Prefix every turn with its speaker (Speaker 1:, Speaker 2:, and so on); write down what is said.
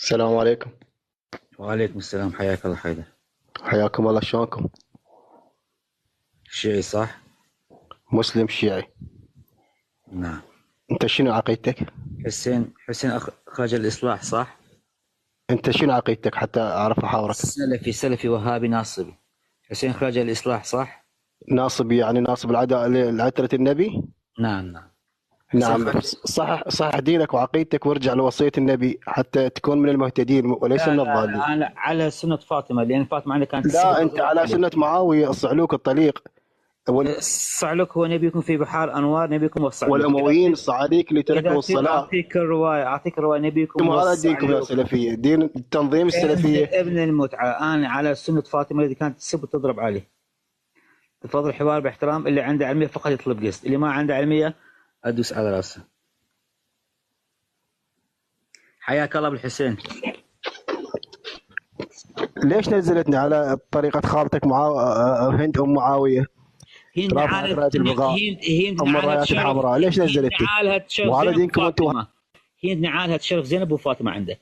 Speaker 1: السلام عليكم.
Speaker 2: وعليكم السلام، حياك الله حيدر.
Speaker 1: حياكم الله، شلونكم؟
Speaker 2: شيعي صح؟
Speaker 1: مسلم شيعي.
Speaker 2: نعم.
Speaker 1: انت شنو عقيدتك؟
Speaker 2: حسين أخرج الإصلاح صح؟
Speaker 1: انت شنو عقيدتك حتى اعرف احاورك؟
Speaker 2: سلفي وهابي ناصبي. حسين خرج الإصلاح صح؟
Speaker 1: ناصب، يعني ناصب العداء لعترة النبي؟
Speaker 2: نعم نعم. حسين
Speaker 1: نعم.
Speaker 2: خرج.
Speaker 1: صح دينك وعقيدتك وارجع لوصية النبي حتى تكون من المهتدين وليس
Speaker 2: لا
Speaker 1: من
Speaker 2: لا،
Speaker 1: الضالين.
Speaker 2: أنا على سنة فاطمة، لأن فاطمة عندها كانت تسب
Speaker 1: لا، انت
Speaker 2: وتضرب
Speaker 1: على
Speaker 2: عليه.
Speaker 1: سنة معاوية الصعلوك الطليق
Speaker 2: الصعلوك هو نبيكم في بحار أنوار، نبيكم والصعلوك.
Speaker 1: والامويين الصعاليك اللي
Speaker 2: إذا
Speaker 1: تركوا
Speaker 2: تريد
Speaker 1: الصلاة.
Speaker 2: أعطيك رواية نبيكم
Speaker 1: انتم هذا دينكم يا
Speaker 2: والصعلوك.
Speaker 1: سلفية، دين التنظيم
Speaker 2: كنز
Speaker 1: السلفية.
Speaker 2: ابن المتعة، أنا على سنة فاطمة الذي كانت تسب وتضرب عليه. تفضل حوار باحترام، اللي عنده علمية فقط يطلب قسط، اللي ما عنده علمية أدوس على راسه. حياك الله بالحسين.
Speaker 1: ليش نزلتني على طريقة خالتك هند ام معاوية؟
Speaker 2: هند
Speaker 1: رافعة
Speaker 2: نعالها
Speaker 1: راية البغاء،
Speaker 2: هند
Speaker 1: ام
Speaker 2: نعالها
Speaker 1: الرايات
Speaker 2: تشرف.
Speaker 1: الحمراء، ليش
Speaker 2: هند
Speaker 1: نزلتني؟
Speaker 2: نعالها تشرف
Speaker 1: وهذا
Speaker 2: زينب
Speaker 1: دينكم انتم.
Speaker 2: وفاطمة. هند نعالها تشرف زينب وفاطمة عنده.